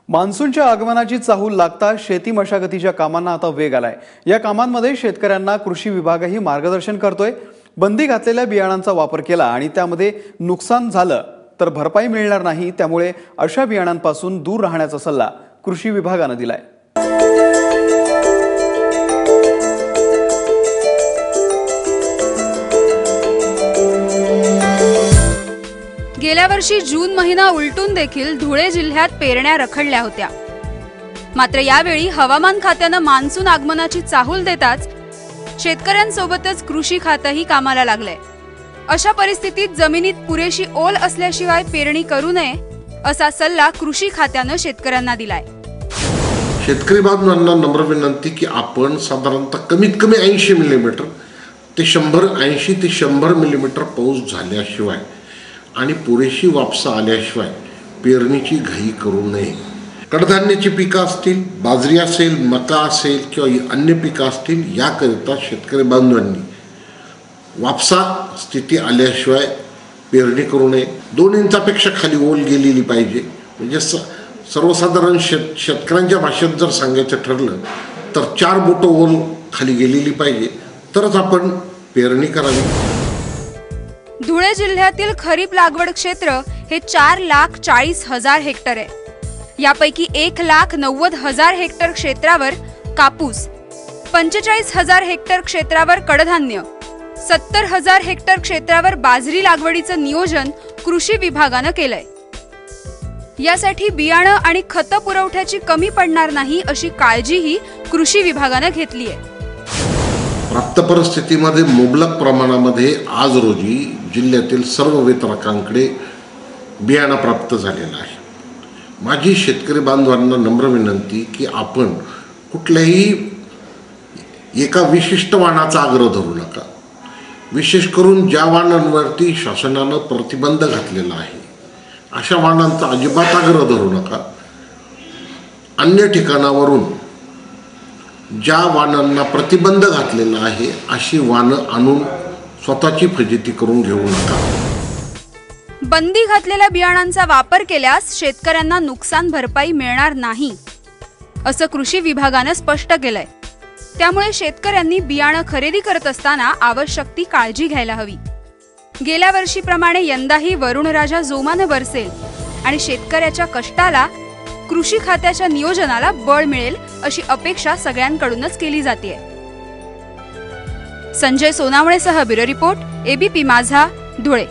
मान्सूनच्या आगमनाची चाहूल लागता शेती मशागतीच्या कामांना आता वेग आलाय। या कामांमध्ये शेतकऱ्यांना कृषी विभागही मार्गदर्शन करतोय। बंदी घातलेल्या बियाणांचा वापर केला आणि त्यामध्ये नुकसान झालं तर भरपाई मिळणार नाही, त्यामुळे अशा बियाणांपासून दूर राहण्याचा सल्ला कृषी विभागाने दिलाय। गेल्या वर्षी जून महिना उलटून देखील धुळे जिल्ह्यात पेरण्या रखडल्या होत्या। मात्र यावेळी हवामान खात्याने मान्सून आगमनाची चाहूल देताच शेतकऱ्यांसोबतच कृषी खातही कामाला लागलंय। अशा परिस्थितीत जमिनीत पुरेशी ओल असल्याशिवाय पेरणी करू नये असा सल्ला कृषी खात्याने शेतकऱ्यांना दिलाय। शेतकरी बांधवांना नम्र विनंती की आपण साधारणतः कमीत कमी 80 मिलीमीटर ते 100 मिलीमीटर पाऊस झाल्याशिवाय आणि पुरेशी वापसा आल्याशिवाय पेरणीची घाई करू नये। कडधान्याची पिके असतील, बाजरी असेल, मका असेल किंवा अन्य पिके असतील, याकरिता शेतकरी बांधवांनी वापसा स्थिती आल्याशिवाय पेरणी करू नये। 2 इंचापेक्षा खाली ओल गेलेली पाहिजे। म्हणजे सर्वसाधारण शेतकऱ्यांच्या भाषेत जर सांगायचं ठरलं तर 4 बोटं ओल खाली गेलेली पाहिजे, तरच आपण पेरणी करावी। धुळे जिल्ह्यातील खरीप लागवड क्षेत्र हे 4,40,000 हेक्टर आहे। यापैकी 1,90,000 हेक्टर क्षेत्रावर कापूस, 45,000 हेक्टर क्षेत्रावर कडधान्य, 70,000 हेक्टर क्षेत्रावर बाजरी लागवडीचं नियोजन कृषी विभागाने केलंय। यासाठी बियाणं आणि खत पुरवठ्याची कमी पडणार नाही अशी काळजीही कृषी विभागाने घेतली आहे। प्राप्त परिस्थितीमध्ये मुबलक प्रमाणामध्ये आज रोजी जिल्ह्यातील सर्व वितरकांकडे बियाणं प्राप्त झालेलं आहे। माझी शेतकरी बांधवांना नम्र विनंती की आपण कुठल्याही एका विशिष्ट वाणाचा आग्रह धरू नका। विशेष करून ज्या वाणांवरती शासनाने प्रतिबंध घातलेला आहे अशा वाणांचा अजिबात आग्रह धरू नका। अन्य ठिकाणावरून ज्या वाणांना प्रतिबंध घातलेला आहे अशी वाणं आणून स्वतःची फजिती करून घेऊ नका। बंदी घातलेल्या बियाणांचा वापर केल्यास शेतकऱ्यांना नुकसान भरपाई मिळणार नाही असं कृषी विभागाने स्पष्ट केलंय। त्यामुळे शेतकऱ्यांनी बियाणं खरेदी करत असताना आवश्यक ती काळजी घ्यायला हवी। गेल्या वर्षीप्रमाणे यंदाही वरुणराजा जोमाने बरसेल आणि शेतकऱ्याच्या कष्टाला, कृषी खात्याच्या नियोजनाला बळ मिळेल अशी अपेक्षा सगळ्यांकडूनच केली जाते। संजय सोनावणेसह ब्युरो रिपोर्ट, एबीपी माझा, धुळे।